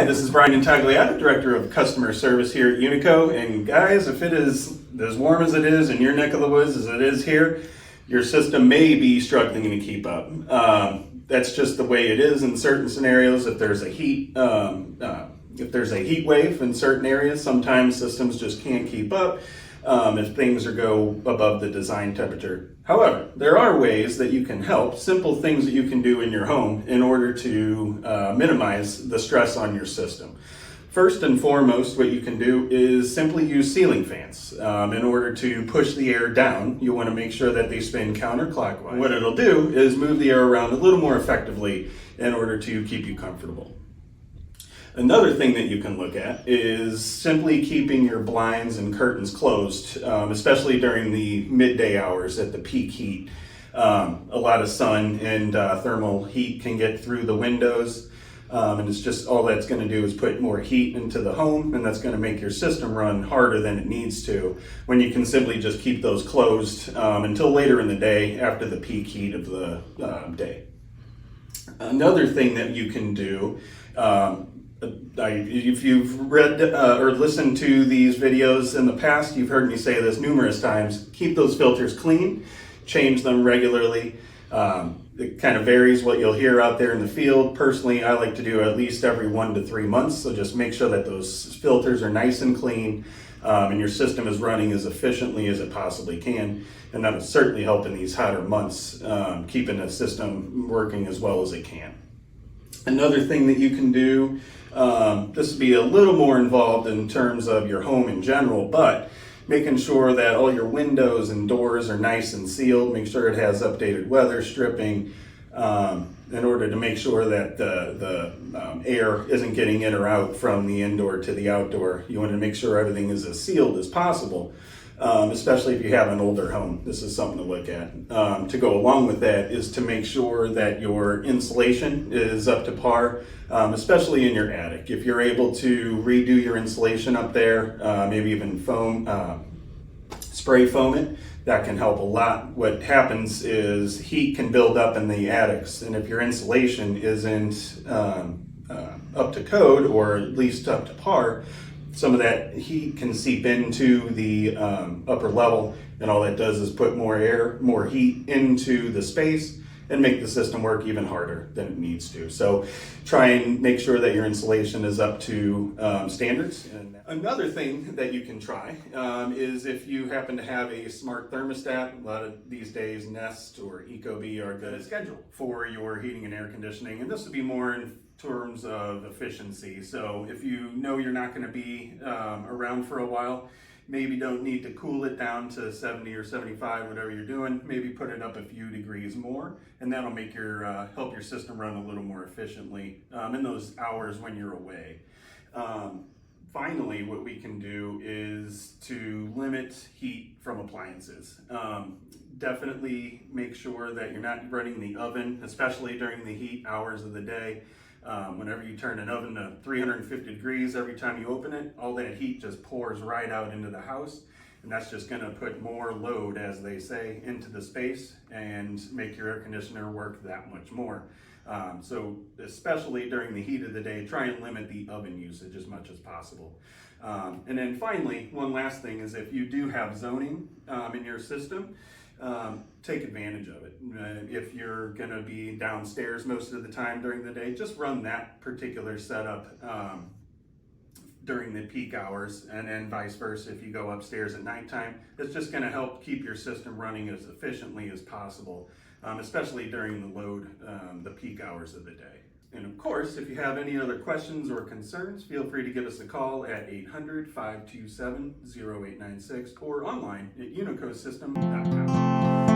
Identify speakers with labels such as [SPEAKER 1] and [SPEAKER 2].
[SPEAKER 1] Hi, this is Brian Intagliata, Director of Customer Service here at Unico. And guys, if it is as warm as it is in your neck of the woods as it is here, your system may be struggling to keep up. That's just the way it is in certain scenarios. If there's a heat wave in certain areas, sometimes systems just can't keep up if things go above the design temperature. However, there are ways that you can help, simple things that you can do in your home in order to minimize the stress on your system. First and foremost, what you can do is simply use ceiling fans. In order to push the air down, you want to make sure that they spin counterclockwise. What it'll do is move the air around a little more effectively in order to keep you comfortable. Another thing that you can look at is simply keeping your blinds and curtains closed, especially during the midday hours at the peak heat. A lot of sun and thermal heat can get through the windows, and it's just all that's going to do is put more heat into the home, and that's going to make your system run harder than it needs to, when you can simply just keep those closed until later in the day after the peak heat of the day. Another thing that you can do, if you've read or listened to these videos in the past, you've heard me say this numerous times: keep those filters clean, change them regularly. It kind of varies what you'll hear out there in the field. Personally, I like to do at least every 1 to 3 months, so just make sure that those filters are nice and clean and your system is running as efficiently as it possibly can. And that will certainly help in these hotter months, keeping the system working as well as it can. Another thing that you can do, this would be a little more involved in terms of your home in general, but making sure that all your windows and doors are nice and sealed. Make sure it has updated weather stripping in order to make sure that the air isn't getting in or out from the indoor to the outdoor. You want to make sure everything is as sealed as possible. Especially if you have an older home. This is something to look at. To go along with that is to make sure that your insulation is up to par, especially in your attic. If you're able to redo your insulation up there, maybe even spray foam it, that can help a lot. What happens is heat can build up in the attics, and if your insulation isn't up to code, or at least up to par, some of that heat can seep into the upper level, and all that does is put more air, more heat into the space and make the system work even harder than it needs to. So try and make sure that your insulation is up to standards. And another thing that you can try is if you happen to have a smart thermostat. A lot of these days Nest or Ecobee are good at schedule for your heating and air conditioning, and this would be more in terms of efficiency. So if you know you're not going to be around for a while, maybe don't need to cool it down to 70 or 75, whatever you're doing, maybe put it up a few degrees more, and that'll make help your system run a little more efficiently in those hours when you're away. Finally, what we can do is to limit heat from appliances. Definitely make sure that you're not running the oven, especially during the heat hours of the day. Whenever you turn an oven to 350 degrees, every time you open it, all that heat just pours right out into the house, and that's just going to put more load, as they say, into the space and make your air conditioner work that much more. So especially during the heat of the day, try and limit the oven usage as much as possible. And then finally, one last thing is, if you do have zoning in your system, take advantage of it. If you're going to be downstairs most of the time during the day, just run that particular setup during the peak hours, and then vice versa if you go upstairs at nighttime. It's just going to help keep your system running as efficiently as possible, especially during the load, the peak hours of the day. And of course, if you have any other questions or concerns, feel free to give us a call at 800-527-0896 or online at unicosystem.com.